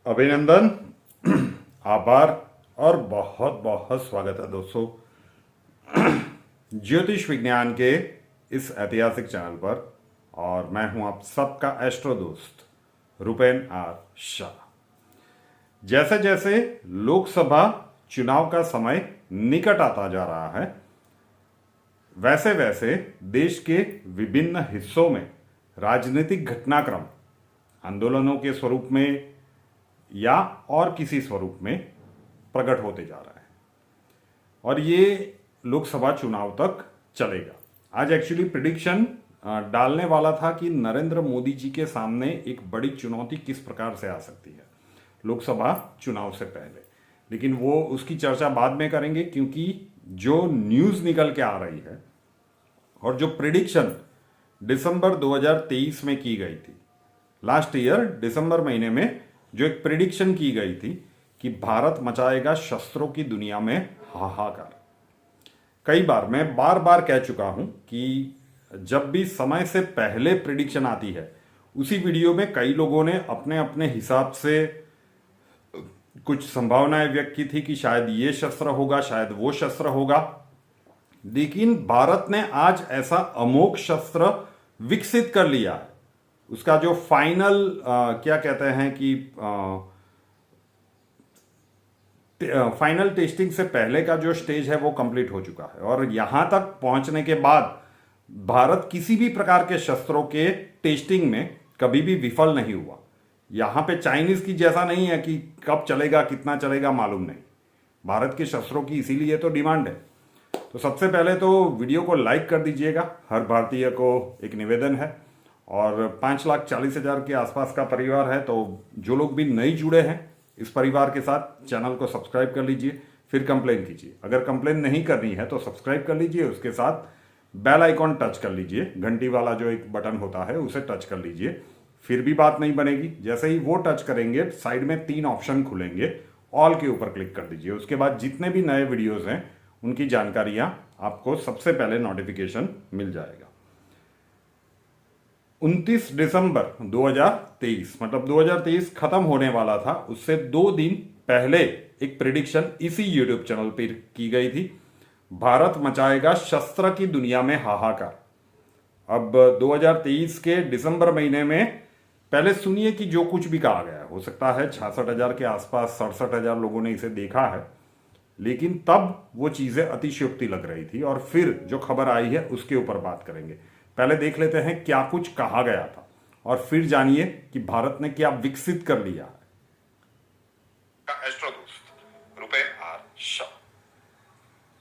अभिनंदन, आभार और बहुत बहुत स्वागत है दोस्तों ज्योतिष विज्ञान के इस ऐतिहासिक चैनल पर। और मैं हूं आप सबका एस्ट्रो दोस्त रुपेन आर शाह। जैसे जैसे लोकसभा चुनाव का समय निकट आता जा रहा है, वैसे वैसे देश के विभिन्न हिस्सों में राजनीतिक घटनाक्रम आंदोलनों के स्वरूप में या और किसी स्वरूप में प्रकट होते जा रहा है और ये लोकसभा चुनाव तक चलेगा। आज एक्चुअली प्रिडिक्शन डालने वाला था कि नरेंद्र मोदी जी के सामने एक बड़ी चुनौती किस प्रकार से आ सकती है लोकसभा चुनाव से पहले, लेकिन वो उसकी चर्चा बाद में करेंगे, क्योंकि जो न्यूज़ निकल के आ रही है और जो प्रिडिक्शन दिसंबर 2023 में की गई थी, लास्ट ईयर दिसंबर महीने में जो एक प्रिडिक्शन की गई थी कि भारत मचाएगा शस्त्रों की दुनिया में हाहाकार। कई बार मैं बार बार कह चुका हूं कि जब भी समय से पहले प्रिडिक्शन आती है, उसी वीडियो में कई लोगों ने अपने अपने हिसाब से कुछ संभावनाएं व्यक्त की थी कि शायद ये शस्त्र होगा, शायद वो शस्त्र होगा, लेकिन भारत ने आज ऐसा अमोघ शस्त्र विकसित कर लिया है। उसका जो फाइनल क्या कहते हैं कि फाइनल टेस्टिंग से पहले का जो स्टेज है वो कंप्लीट हो चुका है और यहां तक पहुंचने के बाद भारत किसी भी प्रकार के शस्त्रों के टेस्टिंग में कभी भी विफल नहीं हुआ। यहां पे चाइनीज की जैसा नहीं है कि कब चलेगा कितना चलेगा मालूम नहीं। भारत के शस्त्रों की इसीलिए तो डिमांड है। तो सबसे पहले तो वीडियो को लाइक कर दीजिएगा, हर भारतीय को एक निवेदन है। और 5,40,000 के आसपास का परिवार है, तो जो लोग भी नहीं जुड़े हैं इस परिवार के साथ, चैनल को सब्सक्राइब कर लीजिए, फिर कंप्लेन कीजिए। अगर कंप्लेन नहीं करनी है तो सब्सक्राइब कर लीजिए, उसके साथ बेल आइकॉन टच कर लीजिए, घंटी वाला जो एक बटन होता है उसे टच कर लीजिए। फिर भी बात नहीं बनेगी। जैसे ही वो टच करेंगे, साइड में 3 ऑप्शन खुलेंगे, ऑल के ऊपर क्लिक कर दीजिए। उसके बाद जितने भी नए वीडियोज हैं उनकी जानकारियां आपको सबसे पहले नोटिफिकेशन मिल जाएगा। 29 दिसंबर 2023, मतलब 2023 खत्म होने वाला था, उससे 2 दिन पहले एक प्रिडिक्शन इसी यूट्यूब चैनल पर की गई थी, भारत मचाएगा शस्त्र की दुनिया में हाहाकार। अब 2023 के दिसंबर महीने में पहले सुनिए कि जो कुछ भी कहा गया, हो सकता है 66,000 के आसपास 67,000 लोगों ने इसे देखा है, लेकिन तब वो चीजें अतिशयोक्ति लग रही थी। और फिर जो खबर आई है उसके ऊपर बात करेंगे। पहले देख लेते हैं क्या कुछ कहा गया था और फिर जानिए कि भारत ने क्या विकसित कर लिया है। एस्ट्रो दोस्त रुपेन आर शाह।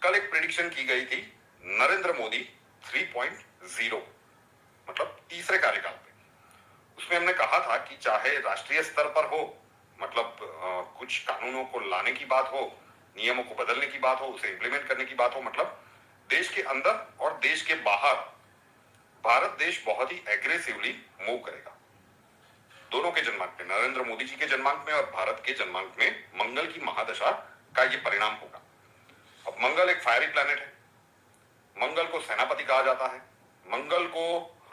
कल एक प्रेडिक्शन की गई थी नरेंद्र मोदी 3.0, मतलब तीसरे कार्यकाल पे। उसमें हमने कहा था कि चाहे राष्ट्रीय स्तर पर हो, मतलब कुछ कानूनों को लाने की बात हो, नियमों को बदलने की बात हो, उसे इंप्लीमेंट करने की बात हो, मतलब देश के अंदर और देश के बाहर भारत देश बहुत ही एग्रेसिवली मूव करेगा। दोनों के जन्मांक में, नरेंद्र मोदी जी के जन्मांक में और भारत के जन्मांक में, मंगल की महादशा का ये परिणाम होगा। अब मंगल एक फायरी प्लैनेट है, मंगल को सेनापति कहा जाता है, मंगल को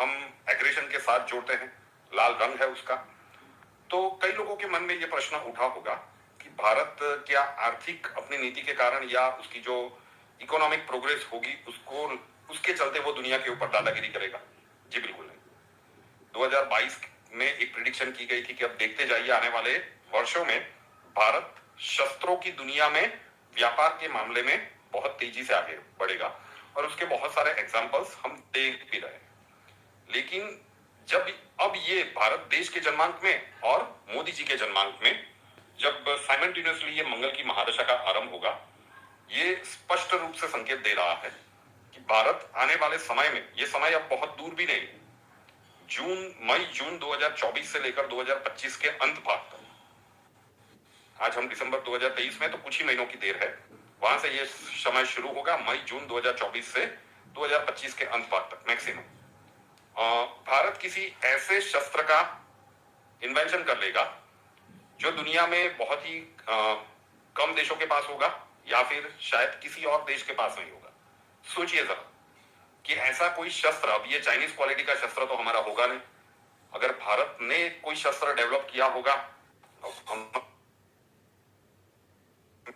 हम एग्रेशन के साथ जोड़ते हैं, लाल रंग है उसका। तो कई लोगों के मन में ये प्रश्न उठा होगा कि भारत क्या आर्थिक अपनी नीति के कारण या उसकी जो इकोनॉमिक प्रोग्रेस होगी उसके चलते वो दुनिया के ऊपर दादागिरी करेगा? जी बिल्कुल नहीं। 2022 में एक प्रिडिक्शन की गई थी कि अब देखते जाइए आने वाले वर्षों में भारत शस्त्रों की दुनिया में व्यापार के मामले में बहुत तेजी से आगे बढ़ेगा और उसके बहुत सारे एग्जांपल्स हम देख भी रहे हैं। लेकिन जब अब ये भारत देश के जन्मांक में और मोदी जी के जन्मांक में जब साइमल्टेनियसली ये मंगल की महादशा का आरंभ होगा, ये स्पष्ट रूप से संकेत दे रहा है कि भारत आने वाले समय में, ये समय अब बहुत दूर भी नहीं, मई जून 2024 से लेकर 2025 के अंत भाग तक, आज हम दिसंबर 2023 में, तो कुछ ही महीनों की देर है, वहां से ये समय शुरू होगा। मई जून 2024 से 2025 के अंत भाग तक मैक्सिमम भारत किसी ऐसे शस्त्र का इन्वेंशन कर लेगा जो दुनिया में बहुत ही कम देशों के पास होगा या फिर शायद किसी और देश के पास नहीं होगा। सोचिए जरा कि ऐसा कोई शस्त्र, अब ये चाइनीज क्वालिटी का शस्त्र तो हमारा होगा नहीं, अगर भारत ने कोई शस्त्र डेवलप किया होगा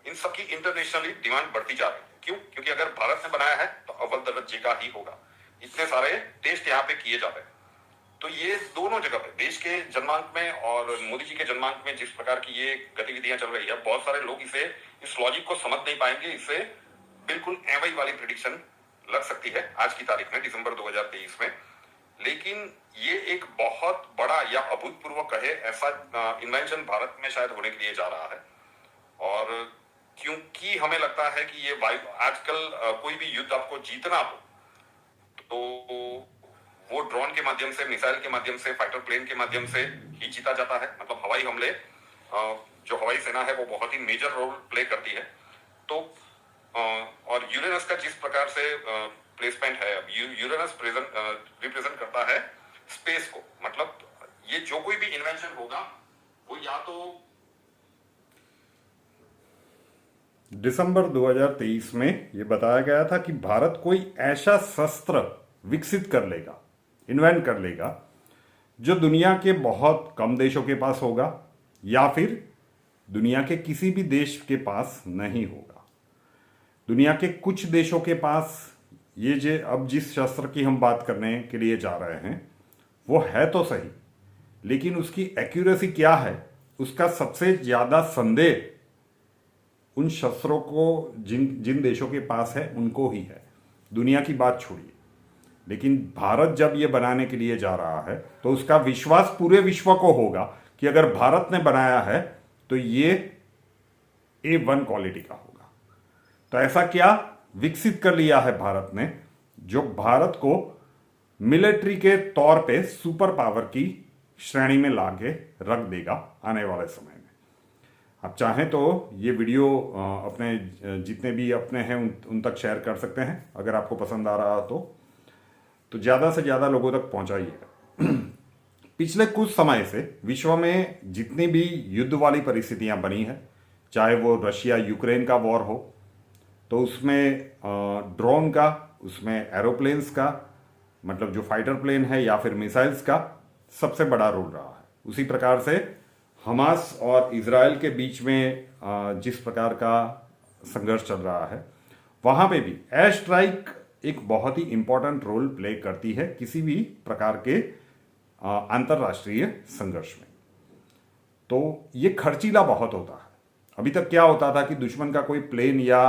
इन सबकी इंटरनेशनली डिमांड बढ़ती जा रही है। क्यों? क्योंकि अगर भारत ने बनाया है तो अव्वल दर्जे का ही होगा। इतने सारे टेस्ट यहाँ पे किए जाते हैं। तो ये दोनों जगह पे देश के जन्मांक में और मोदी जी के जन्मांक में जिस प्रकार की ये गतिविधियां चल रही है, बहुत सारे लोग इस लॉजिक को समझ नहीं पाएंगे। इससे बिल्कुल एवई वाली प्रिडिक्शन लग सकती है आज की तारीख में, दिसंबर 2023 में। लेकिन ये एक बहुत बड़ा या अभूतपूर्व कहे ऐसा इन्वेंशन भारत में शायद होने के लिए जा रहा है। और क्योंकि हमें लगता है कि ये वायु आजकल कोई भी युद्ध आपको जीतना हो तो वो ड्रोन के माध्यम से, मिसाइल के माध्यम से, फाइटर प्लेन के माध्यम से ही जीता जाता है। मतलब हवाई हमले, जो हवाई सेना है वो बहुत ही मेजर रोल प्ले करती है। तो और यूरेनस का जिस प्रकार से प्लेसमेंट है, अब यूरेनस रिप्रेजेंट करता है स्पेस को। मतलब ये जो कोई भी इन्वेंशन होगा वो या तो दिसंबर 2023 में ये बताया गया था कि भारत कोई ऐसा शस्त्र विकसित कर लेगा, इन्वेंट कर लेगा, जो दुनिया के बहुत कम देशों के पास होगा या फिर दुनिया के किसी भी देश के पास नहीं होगा। दुनिया के कुछ देशों के पास ये जो अब जिस शस्त्र की हम बात करने के लिए जा रहे हैं वो है तो सही, लेकिन उसकी एक्यूरेसी क्या है, उसका सबसे ज्यादा संदेह उन शस्त्रों को जिन देशों के पास है उनको ही है। दुनिया की बात छोड़िए। लेकिन भारत जब ये बनाने के लिए जा रहा है तो उसका विश्वास पूरे विश्व को होगा कि अगर भारत ने बनाया है तो ये A1 क्वालिटी का होगा। तो ऐसा क्या विकसित कर लिया है भारत ने जो भारत को मिलिट्री के तौर पे सुपर पावर की श्रेणी में लाके रख देगा आने वाले समय में। आप चाहें तो ये वीडियो अपने जितने भी अपने हैं उन तक शेयर कर सकते हैं। अगर आपको पसंद आ रहा तो ज़्यादा से ज़्यादा लोगों तक पहुंचाइएगा। पिछले कुछ समय से विश्व में जितनी भी युद्ध वाली परिस्थितियां बनी है, चाहे वो रशिया यूक्रेन का वॉर हो, तो उसमें ड्रोन का, उसमें एरोप्लेन्स का, मतलब जो फाइटर प्लेन है या फिर मिसाइल्स का सबसे बड़ा रोल रहा है। उसी प्रकार से हमास और इजराइल के बीच में जिस प्रकार का संघर्ष चल रहा है, वहाँ पे भी एयर स्ट्राइक एक बहुत ही इंपॉर्टेंट रोल प्ले करती है किसी भी प्रकार के अंतर्राष्ट्रीय संघर्ष में। तो ये खर्चीला बहुत होता है। अभी तक क्या होता था कि दुश्मन का कोई प्लेन या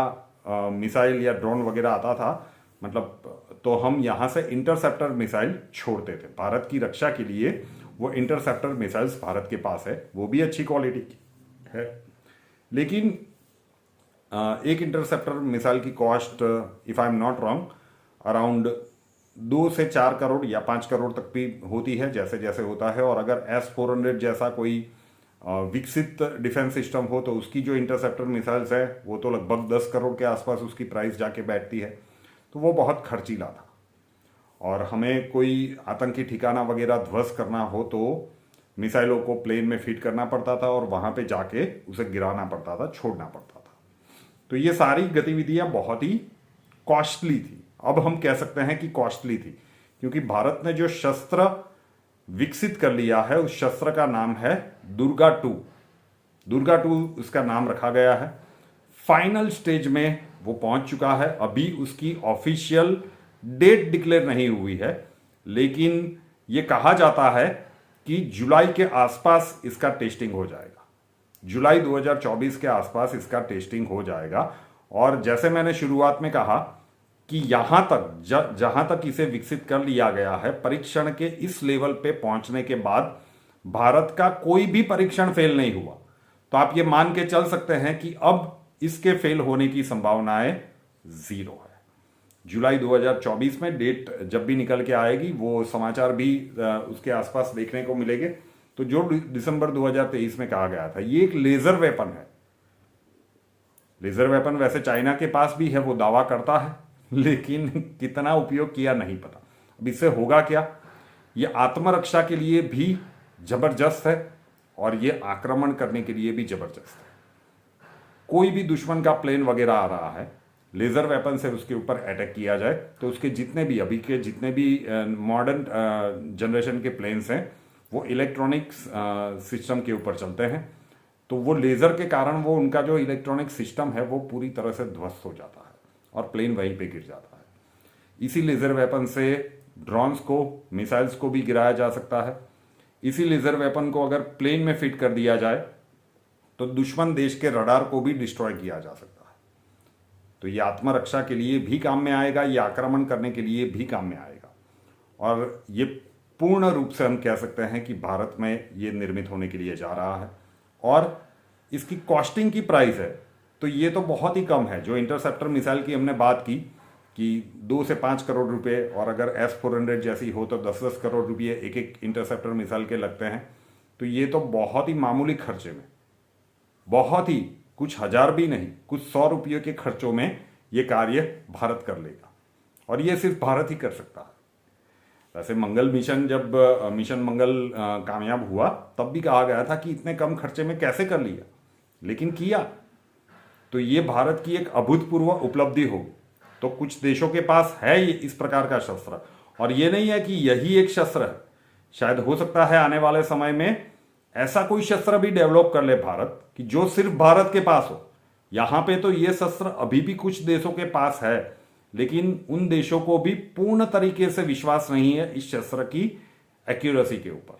मिसाइल या ड्रोन वगैरह आता था, मतलब तो हम यहाँ से इंटरसेप्टर मिसाइल छोड़ते थे। भारत की रक्षा के लिए वो इंटरसेप्टर मिसाइल्स भारत के पास है, वो भी अच्छी क्वालिटी की है। लेकिन एक इंटरसेप्टर मिसाइल की cost, if I am not wrong, around 2 से 4 करोड़ या 5 करोड़ तक भी होती है, जैसे जैसे होता है। और अगर S-400 जैसा कोई विकसित डिफेंस सिस्टम हो तो उसकी जो इंटरसेप्टर मिसाइल्स है वो तो लगभग 10 करोड़ के आसपास उसकी प्राइस जाके बैठती है। तो वो बहुत खर्चीला था। और हमें कोई आतंकी ठिकाना वगैरह ध्वस्त करना हो तो मिसाइलों को प्लेन में फिट करना पड़ता था और वहाँ पे जाके उसे गिराना पड़ता था, छोड़ना पड़ता था। तो ये सारी गतिविधियाँ बहुत ही कॉस्टली थी। अब हम कह सकते हैं कि कॉस्टली थी, क्योंकि भारत ने जो शस्त्र विकसित कर लिया है उस शस्त्र का नाम है दुर्गा 2। दुर्गा 2 उसका नाम रखा गया है। फाइनल स्टेज में वो पहुंच चुका है। अभी उसकी ऑफिशियल डेट डिक्लेयर नहीं हुई है, लेकिन ये कहा जाता है कि जुलाई के आसपास इसका टेस्टिंग हो जाएगा। जुलाई 2024 के आसपास इसका टेस्टिंग हो जाएगा। और जैसे मैंने शुरुआत में कहा कि यहां तक जहां तक इसे विकसित कर लिया गया है, परीक्षण के इस लेवल पे पहुंचने के बाद भारत का कोई भी परीक्षण फेल नहीं हुआ। तो आप ये मान के चल सकते हैं कि अब इसके फेल होने की संभावनाएं 0 है। जुलाई 2024 में डेट जब भी निकल के आएगी वो समाचार भी उसके आसपास देखने को मिलेंगे। तो जो दिसंबर 2023 में कहा गया था, ये एक लेजर वेपन है। लेजर वेपन वैसे चाइना के पास भी है, वो दावा करता है, लेकिन कितना उपयोग किया नहीं पता। अब इससे होगा क्या? ये आत्मरक्षा के लिए भी जबरदस्त है और ये आक्रमण करने के लिए भी जबरदस्त है। कोई भी दुश्मन का प्लेन वगैरह आ रहा है, लेजर वेपन से उसके ऊपर अटैक किया जाए तो उसके जितने भी अभी के जितने भी मॉडर्न जनरेशन के प्लेन्स हैं वो इलेक्ट्रॉनिक्स सिस्टम के ऊपर चलते हैं। तो वो लेजर के कारण वो उनका जो इलेक्ट्रॉनिक सिस्टम है वो पूरी तरह से ध्वस्त हो जाता है और प्लेन वहीं पे गिर जाता है। इसी लेजर वेपन से ड्रोन्स को, मिसाइल्स को भी गिराया जा सकता है। इसी लेजर वेपन को अगर प्लेन में फिट कर दिया जाए तो दुश्मन देश के रडार को भी डिस्ट्रॉय किया जा सकता है। तो ये आत्मरक्षा के लिए भी काम में आएगा, ये आक्रमण करने के लिए भी काम में आएगा। और ये पूर्ण रूप से हम कह सकते हैं कि भारत में ये निर्मित होने के लिए जा रहा है। और इसकी कॉस्टिंग की प्राइस है तो ये तो बहुत ही कम है। जो इंटरसेप्टर मिसाइल की हमने बात की कि 2 से 5 करोड़ रुपए, और अगर S-400 जैसी हो तो 10-10 करोड़ रुपये एक एक इंटरसेप्टर मिसाइल के लगते हैं। तो ये तो बहुत ही मामूली खर्चे में, बहुत ही कुछ हजार भी नहीं, कुछ 100 रुपये के खर्चों में ये कार्य भारत कर लेगा। और ये सिर्फ भारत ही कर सकता है। वैसे मंगल मिशन, जब मिशन मंगल कामयाब हुआ तब भी कहा गया था कि इतने कम खर्चे में कैसे कर लिया, लेकिन किया। तो ये भारत की एक अभूतपूर्व उपलब्धि होगी। तो कुछ देशों के पास है ये इस प्रकार का शस्त्र, और ये नहीं है कि यही एक शस्त्र है। शायद हो सकता है आने वाले समय में ऐसा कोई शस्त्र भी डेवलप कर ले भारत कि जो सिर्फ भारत के पास हो। यहां पे तो ये शस्त्र अभी भी कुछ देशों के पास है, लेकिन उन देशों को भी पूर्ण तरीके से विश्वास नहीं है इस शस्त्र की एक्यूरेसी के ऊपर।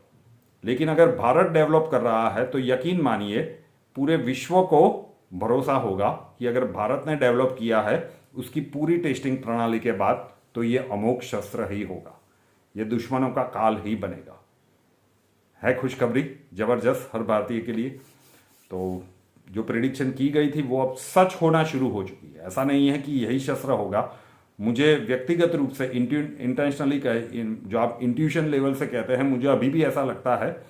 लेकिन अगर भारत डेवलप कर रहा है तो यकीन मानिए पूरे विश्व को भरोसा होगा कि अगर भारत ने डेवलप किया है उसकी पूरी टेस्टिंग प्रणाली के बाद तो ये अमोघ शस्त्र ही होगा, ये दुश्मनों का काल ही बनेगा। है खुशखबरी जबरदस्त हर भारतीय के लिए। तो जो प्रिडिक्शन की गई थी वो अब सच होना शुरू हो चुकी है। ऐसा नहीं है कि यही शस्त्र होगा। मुझे व्यक्तिगत रूप से इंटेंशनली जो आप इंट्यूशन लेवल से कहते हैं, मुझे अभी भी ऐसा लगता है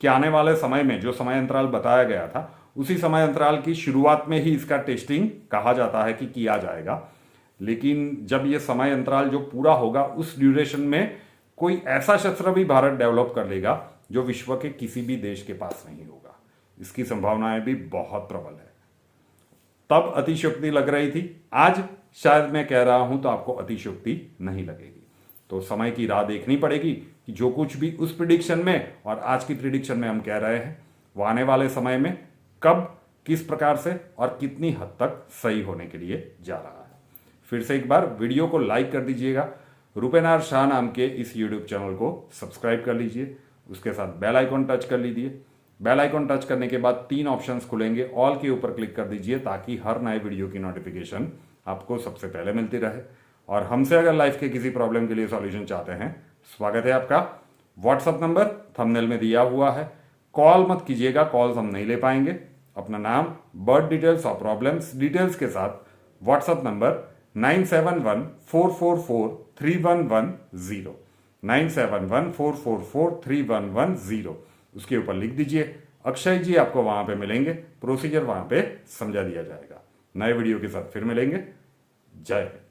कि आने वाले समय में जो समय अंतराल बताया गया था उसी समय अंतराल की शुरुआत में ही इसका टेस्टिंग कहा जाता है कि किया जाएगा। लेकिन जब ये समय अंतराल जो पूरा होगा उस ड्यूरेशन में कोई ऐसा शस्त्र भी भारत डेवलप कर लेगा जो विश्व के किसी भी देश के पास नहीं होगा। इसकी संभावनाएं भी बहुत प्रबल है। तब अतिशयोक्ति लग रही थी, आज शायद मैं कह रहा हूं तो आपको अतिशयोक्ति नहीं लगेगी। तो समय की राह देखनी पड़ेगी कि जो कुछ भी उस प्रिडिक्शन में और आज की प्रिडिक्शन में हम कह रहे हैं वो आने वाले समय में कब, किस प्रकार से और कितनी हद तक सही होने के लिए जा रहा है। फिर से एक बार वीडियो को लाइक कर दीजिएगा, रुपेनार शाह नाम के इस यूट्यूब चैनल को सब्सक्राइब कर लीजिए, उसके साथ बेल आइकॉन टच कर लीजिए। बेल आइकॉन टच करने के बाद 3 ऑप्शंस खुलेंगे, ऑल के ऊपर क्लिक कर दीजिए ताकि हर नए वीडियो की नोटिफिकेशन आपको सबसे पहले मिलती रहे। और हमसे अगर लाइफ के किसी प्रॉब्लम के लिए सॉल्यूशन चाहते हैं, स्वागत है आपका। व्हाट्सएप नंबर थंबनेल में दिया हुआ है। कॉल मत कीजिएगा, कॉल्स हम नहीं ले पाएंगे। अपना नाम, बर्थ डिटेल्स और प्रॉब्लम्स डिटेल्स के साथ व्हाट्सएप नंबर 9714443110 9714443110 उसके ऊपर लिख दीजिए। अक्षय जी आपको वहां पे मिलेंगे, प्रोसीजर वहां पे समझा दिया जाएगा। नए वीडियो के साथ फिर मिलेंगे। जय हिंद।